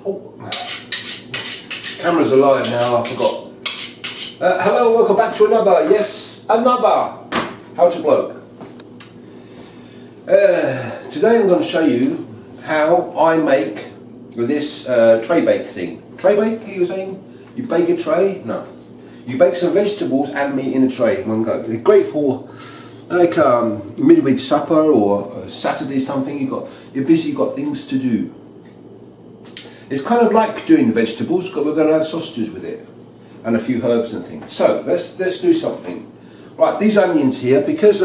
Oh. Camera's alive now, I forgot. Hello, welcome back to another HowToBloke. Today I'm going to show you how I make this tray bake thing. Tray bake, you were saying? You bake a tray? No. You bake some vegetables and meat in a tray in one go. It's great for like midweek supper or Saturday something. You're busy, you've got things to do. It's kind of like doing the vegetables, but we're going to add sausages with it and a few herbs and things. So let's do something. Right, these onions here, because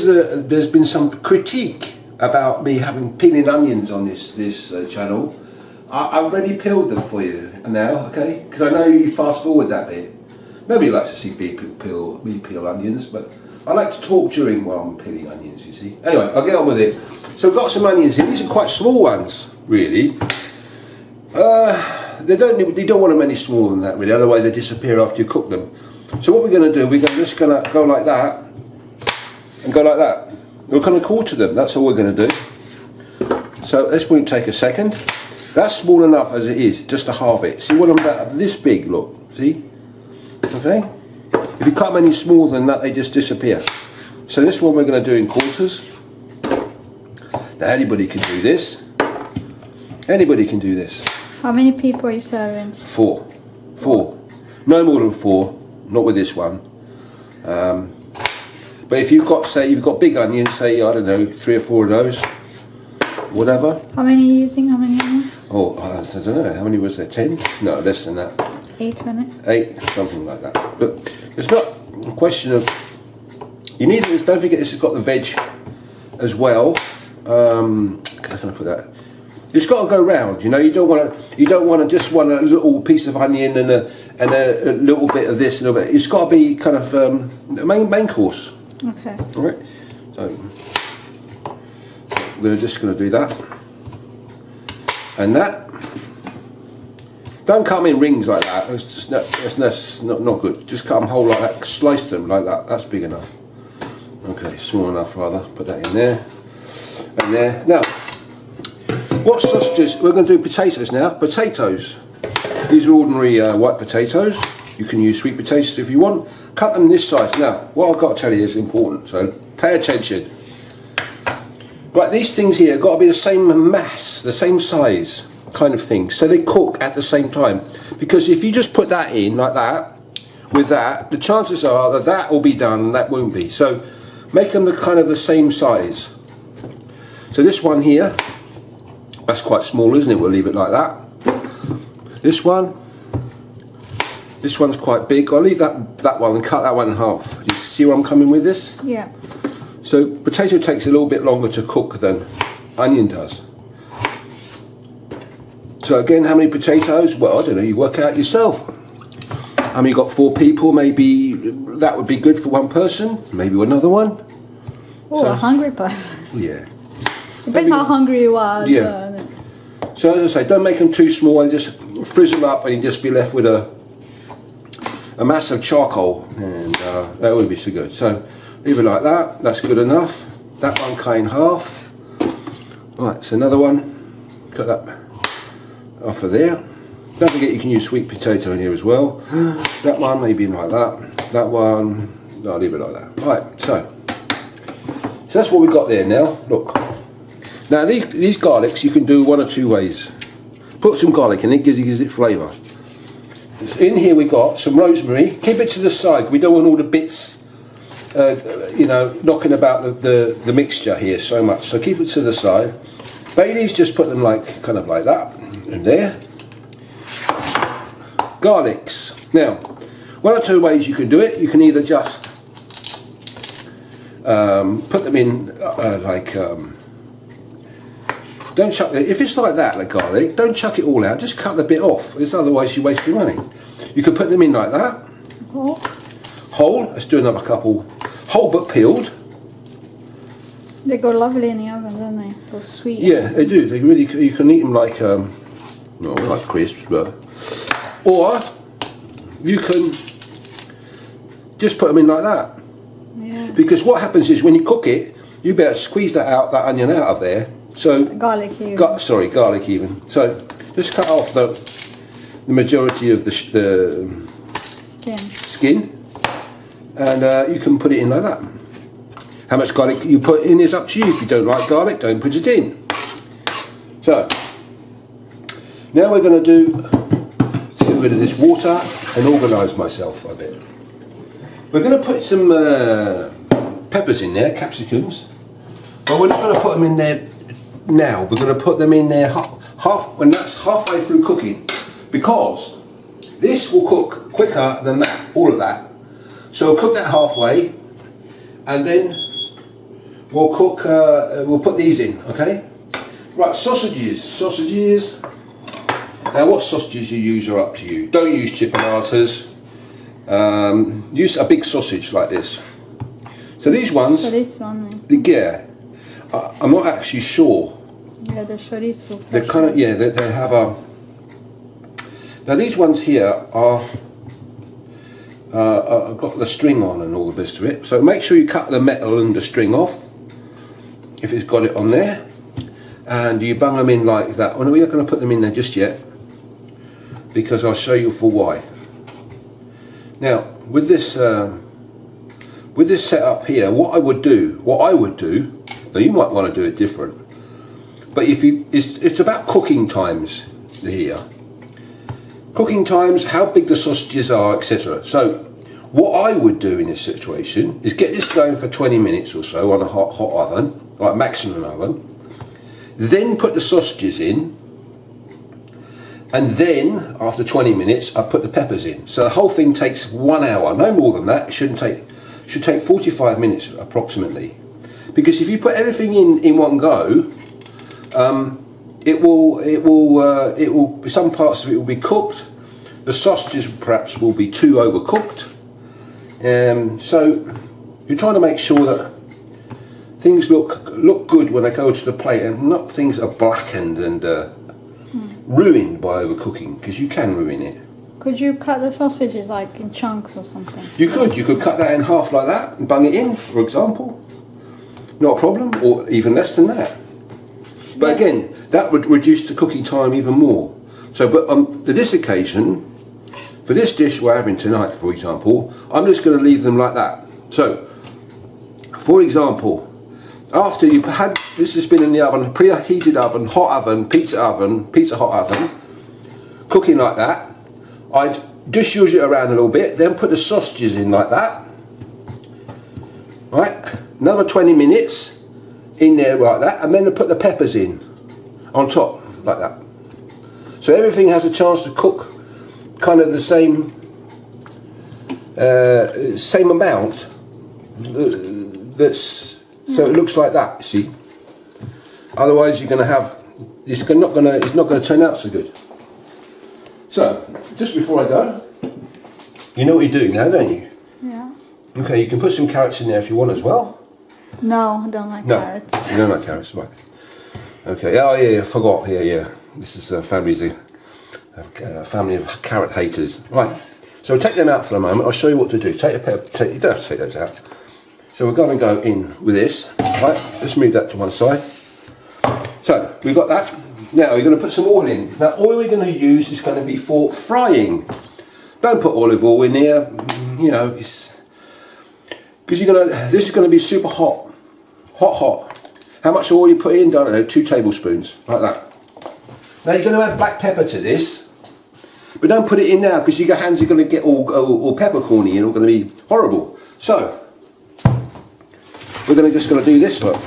there's been some critique about me peeling onions on this channel. I've already peeled them for you now, okay? Because I know you fast forward that bit. Nobody likes to see me peel onions, but I like to talk while I'm peeling onions, you see. Anyway, I'll get on with it. So I've got some onions here. These are quite small ones, really. They don't want them any smaller than that, really. Otherwise, they disappear after you cook them. So what we're going to do, we're just going to go like that and go like that. We're going to quarter them. That's all we're going to do. So this won't take a second. That's small enough as it is, just to halve it. See, you want them this big, look. See? Okay? If you cut them any smaller than that, they just disappear. So this one we're going to do in quarters. Now anybody can do this. Anybody can do this. How many people are you serving? Four. No more than 4. Not with this one. But if you've got, say, big onions, say, I don't know, 3 or 4 of those. Whatever. How many are you using? How many onions? Oh, I don't know. How many was there? 10? No, less than that. 8 on it? 8, something like that. But it's not a question of. You need this. Don't forget, this has got the veg as well. How can I put that? It's got to go round. You know, you don't want to just want a little piece of onion and a little bit of this and a bit. It's got to be kind of main course. Okay. All right. So we're just going to do that and that. Don't cut them in rings like that. That's not good. Just cut them whole like that. Slice them like that. That's big enough. Okay, small enough rather. Put that in there and there. Now, what sausages? We're going to do potatoes now. Potatoes. These are ordinary white potatoes. You can use sweet potatoes if you want. Cut them this size. Now, what I've got to tell you is important. So pay attention. Right, these things here got to be the same mass, the same size kind of thing, so they cook at the same time. Because if you just put that in like that, with that, the chances are that that will be done and that won't be. So make them the same size. So this one here, that's quite small, isn't it? We'll leave it like that. This one's quite big. I'll leave that one and cut that one in half. Do you see where I'm coming with this? Yeah. So potato takes a little bit longer to cook than onion does. So again, how many potatoes? Well, I don't know, you work out yourself. I mean, you've got 4 people, maybe that would be good for one person, maybe another one. Oh, so, a hungry person. Yeah. Depends how hungry you are. Yeah. So as I say, don't make them too small and just frizzle up and you just be left with a mass of charcoal, and that wouldn't be so good. So leave it like that. That's good enough. That one cut in half. Right, so another one. Cut that off of there. Don't forget you can use sweet potato in here as well. That one maybe like that. That one, no, I'll leave it like that. Right, so that's what we've got there now. Look. Now these garlics you can do one or 2 ways. Put some garlic in it, gives it flavour. In here we got some rosemary. Keep it to the side. We don't want all the bits, you know, knocking about the mixture here so much. So keep it to the side. Bay leaves, just put them kind of like that, and there. Garlics. Now, 1 or 2 ways you can do it. You can either just put them in don't chuck it. If it's like that, the garlic, don't chuck it all out. Just cut the bit off. Because otherwise you waste your money. You can put them in like that. Whole. Let's do another couple. Whole but peeled. They go lovely in the oven, don't they? They're sweet. Yeah, they do. They really. You can eat them like like crisps, but. Or you can just put them in like that. Yeah. Because what happens is when you cook it, you better squeeze that onion out of there. So garlic even. Garlic even. So Just cut off the majority of the skin, and you can put it in like that. How much garlic you put in is up to you. If you don't like garlic, don't put it in. So now we're going to get rid of this water and organise myself a bit. We're going to put some peppers in there, capsicums, but we're not going to put them in there now. We're going to put them in there when that's halfway through cooking, because this will cook quicker than that, all of that. So we'll cook that halfway, and then we'll cook. We'll put these in, okay? Right, sausages. Now, what sausages you use are up to you. Don't use chipolatas. Use a big sausage like this. So these ones. So this one. Yeah, I'm not actually sure. Yeah, the chorizo. They're kind of, yeah. They have a. Now these ones here are got the string on and all the best of it. So make sure you cut the metal and the string off if it's got it on there, and you bung them in like that. Well, no, we're not going to put them in there just yet, because I'll show you for why. Now with this setup here, what I would do. Now you might want to do it different, but if you, it's about cooking times here. Cooking times, how big the sausages are, etc. So what I would do in this situation is get this going for 20 minutes or so on a hot oven, like maximum oven. Then put the sausages in, and then after 20 minutes I put the peppers in. So the whole thing takes 1 hour, no more than that. It should take 45 minutes approximately. Because if you put everything in one go, it will. Some parts of it will be cooked. The sausages perhaps will be too overcooked. So you're trying to make sure that things look good when they go to the plate, and not things are blackened and ruined by overcooking, because you can ruin it. Could you cut the sausages like in chunks or something? You could cut that in half like that and bung it in, for example. Not a problem, or even less than that. But again, that would reduce the cooking time even more. So, but on this occasion, for this dish we're having tonight, for example, I'm just going to leave them like that. So, for example, after you've had, this has been in the oven, preheated oven, hot oven, pizza hot oven, cooking like that, I'd dish-use it around a little bit, then put the sausages in like that, right, another 20 minutes in there like that, and then put the peppers in on top like that. So everything has a chance to cook kind of the same amount. So it looks like that. See, otherwise you're going to have it's not going to turn out so good. So just before I go, you know what you're doing now, don't you? Yeah. Okay, you can put some carrots in there if you want as well. No, I don't like carrots. You don't like carrots, right? Okay. Oh yeah, I forgot. Yeah. This is a family of carrot haters. Right. So we'll take them out for a moment. I'll show you what to do. You don't have to take those out. So we're going to go in with this. Right. Let's move that to one side. So we've got that. Now we're going to put some oil in. Now oil we're going to use is going to be for frying. Don't put olive oil in here. You know, it's because this is going to be super hot. Hot. How much oil you put in? Don't know. 2 tablespoons, like that. Now you're going to add black pepper to this, but don't put it in now because your hands are going to get all peppercorny and all going to be horrible. So we're just going to do this. Look,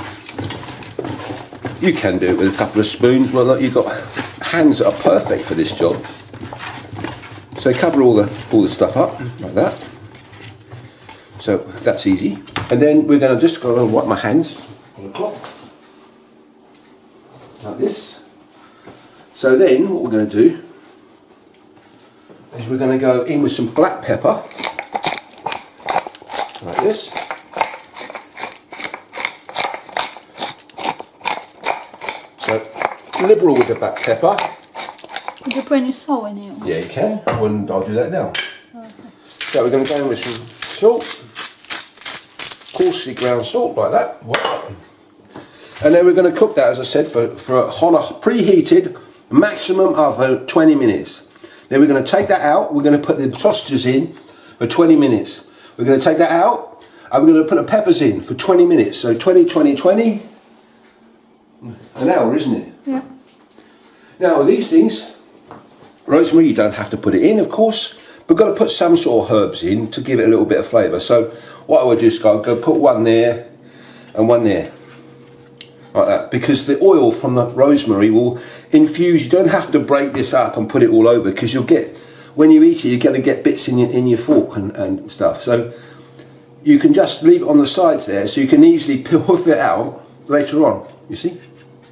you can do it with a couple of spoons. Well, look, you've got hands that are perfect for this job. So cover all the stuff up like that. So that's easy. And then we're going to wipe my hands on a cloth like this. So then what we're going to do is we're going to go in with some black pepper like this. So liberal with the black pepper. Could you put any salt in here? Yeah, you can. And I'll do that now. Okay. So we're going to go in with some salt, coarsely ground salt like that. And then we're going to cook that, as I said, for on a preheated maximum of 20 minutes. Then we're going to take that out. We're going to put the sausages in for 20 minutes. We're going to take that out and we're going to put the peppers in for 20 minutes. So 20, 20, 20. An hour, isn't it? Yeah. Now these things, rosemary, you don't have to put it in, of course. But we've got to put some sort of herbs in to give it a little bit of flavour. So what I would do is go put one there and one there. Like that, because the oil from the rosemary will infuse. You don't have to break this up and put it all over, because you'll get, when you eat it, you're going to get bits in your fork and stuff. So you can just leave it on the sides there, so you can easily puff it out later on. You see?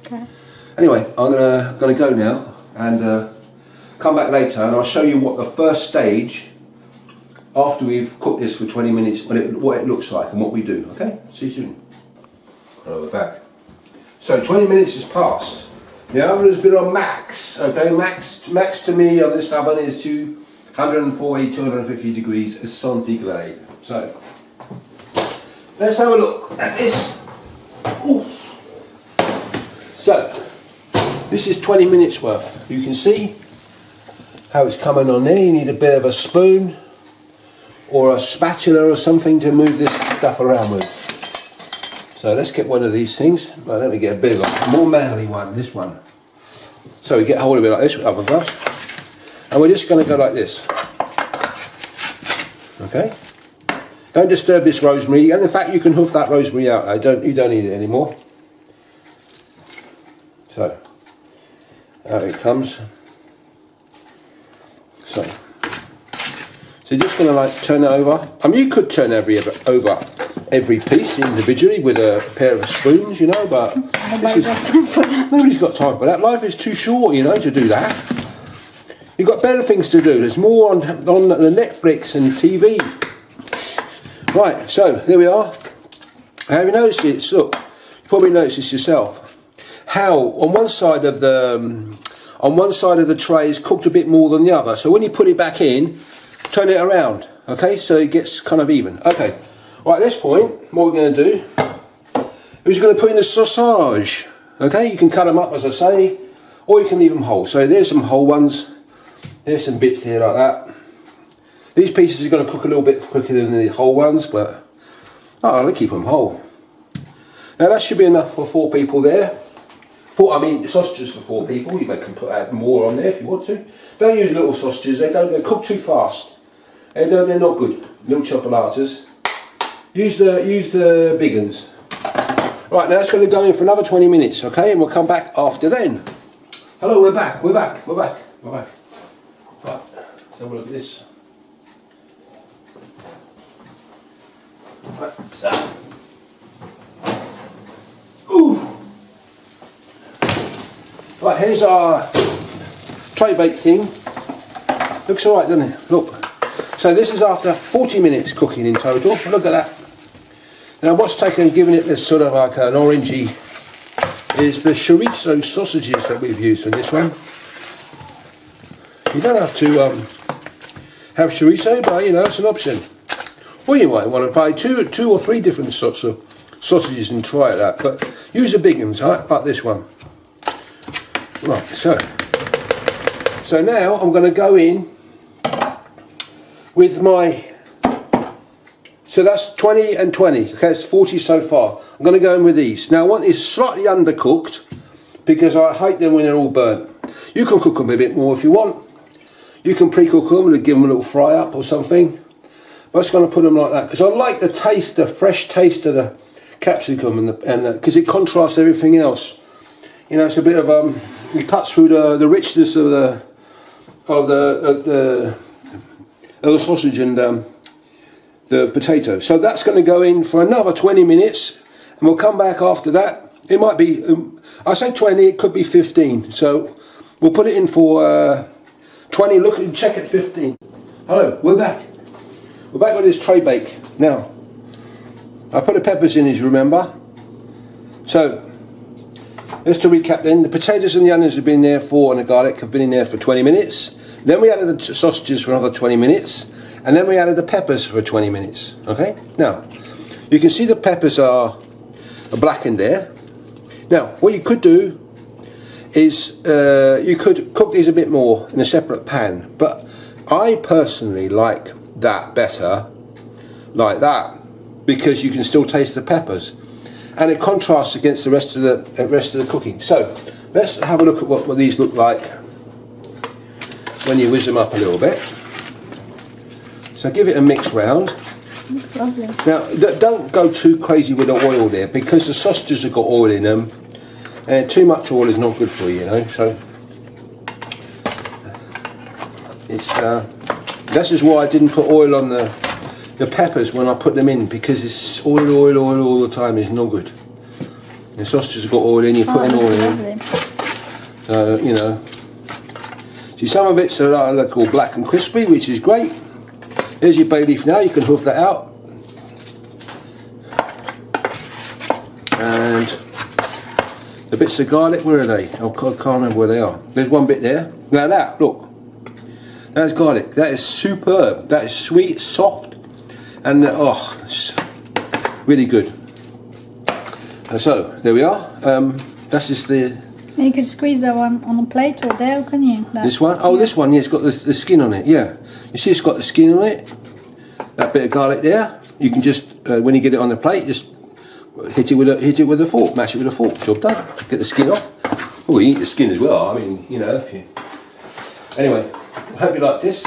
Okay. Anyway, I'm gonna go now and come back later, and I'll show you what the first stage after we've cooked this for 20 minutes, what it looks like and what we do. Okay? See you soon. Right, we're back. So 20 minutes has passed. The oven has been on max. Okay, max to me on this oven is 240, 250 degrees centigrade. So let's have a look at this. Ooh. So this is 20 minutes worth. You can see how it's coming on there. You need a bit of a spoon or a spatula or something to move this stuff around with. So let's get one of these things. Well, let me get a bigger one, more manly one, this one. So we get hold of it like this with other gloves. And we're just going to go like this. Okay? Don't disturb this rosemary. And in fact, you can hoof that rosemary out. You don't need it anymore. So, out it comes. So you're just going to like turn it over. I mean, you could turn over every piece individually with a pair of spoons, you know, but Nobody's got time for that. Nobody's got time for that. Life is too short, you know, to do that. You've got better things to do. There's more on the Netflix and TV. Right, so there we are. Have you noticed this? Look, you probably noticed this yourself. How on one side of the tray is cooked a bit more than the other. So when you put it back in, turn it around. Okay, so it gets kind of even. Okay. Right, at this point, what we're going to do is we're going to put in the sausage. Okay, you can cut them up as I say, or you can leave them whole. So there's some whole ones. There's some bits here like that. These pieces are going to cook a little bit quicker than the whole ones, but I'll keep them whole. Now that should be enough for 4 people there. Sausages for 4 people. You can add more on there if you want to. Don't use little sausages. They cook too fast. They're not good. Little chocolatas. Use the big ones. Right, now that's going to go in for another 20 minutes, okay? And we'll come back after then. Hello, we're back. Right, let's have a look at this. Right, so. Ooh. Right, here's our tray bake thing. Looks alright, doesn't it? Look. So this is after 40 minutes cooking in total. Look at that. Now what's giving it this sort of like an orangey is the chorizo sausages that we've used for this one. You don't have to have chorizo, but you know, it's an option. Or you might want to buy two or three different sorts of sausages and try it out. But use the big ones, right? Like this one. Right, so now I'm going to go in with my, so that's 20 and 20, okay, it's 40 so far. I'm going to go in with these. Now I want these slightly undercooked because I hate them when they're all burnt. You can cook them a bit more if you want. You can pre-cook them and give them a little fry up or something. But I'm just going to put them like that because I like the taste, the fresh taste of the capsicum and because it contrasts everything else. You know, it's a bit of it cuts through the richness of the sausage and the potato. So that's going to go in for another 20 minutes and we'll come back after that. It might be, I say 20, it could be 15. So we'll put it in for 20, look and check at 15. Hello, we're back. We're back with this tray bake. Now, I put the peppers in as you remember. So, just to recap then, the potatoes and the onions have been there and the garlic have been in there for 20 minutes. Then we added the sausages for another 20 minutes. And then we added the peppers for 20 minutes. Okay? Now, you can see the peppers are blackened there. Now, what you could do is you could cook these a bit more in a separate pan, but I personally like that better, like that, because you can still taste the peppers, and it contrasts against the rest of the cooking. So let's have a look at what these look like when you whiz them up a little bit. So give it a mix round. Looks lovely. Now don't go too crazy with the oil there, because the sausages have got oil in them, and too much oil is not good for you, you know. So it's this is why I didn't put oil on the peppers when I put them in, because it's oil all the time is no good. The sausages have got oil in, you're putting oil in. So, you know. See, some of it's like all black and crispy, which is great. There's your bay leaf now, you can hoof that out. And the bits of garlic, where are they? Oh, I can't remember where they are. There's one bit there. Now that, look. That's garlic. That is superb. That is sweet, soft, and oh, it's really good. And so, there we are. That's just the... And you could squeeze that one on a plate or there, can you? That. This one? Oh, yeah. This one, yeah, it's got the skin on it, yeah. You see it's got the skin on it? That bit of garlic there. You can just, when you get it on the plate, just hit it with a fork, mash it with a fork, job done. Get the skin off. Oh, you eat the skin as well, I mean, you know. If you... Anyway, I hope you like this.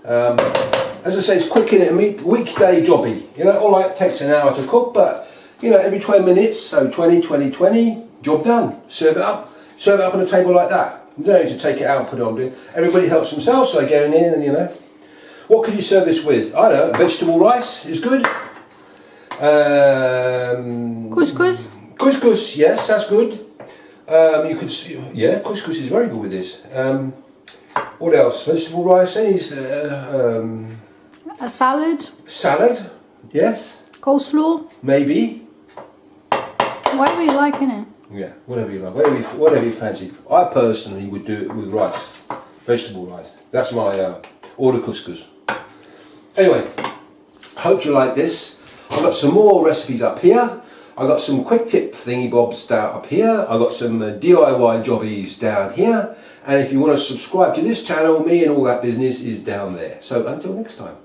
As I say, it's quick in it, a weekday jobby. You know, all right, it takes an hour to cook, but, you know, every 20 minutes, so 20, 20, 20, job done. Serve it up on a table like that. You don't need to take it out and put it on. Everybody helps themselves, so they go in here and, you know. What could you serve this with? I don't know, vegetable rice is good. Couscous? Couscous, yes, that's good. You could, yeah, couscous is very good with this. What else? Vegetable rice, a salad? Salad, yes. Coleslaw? Maybe. Whatever you like, innit? Yeah, whatever you like, whatever you fancy. I personally would do it with rice, vegetable rice. That's my or the couscous. Anyway, hope you like this. I've got some more recipes up here. I've got some quick tip thingy bobs down up here. I've got some DIY jobbies down here. And if you want to subscribe to this channel, me and all that business is down there. So until next time.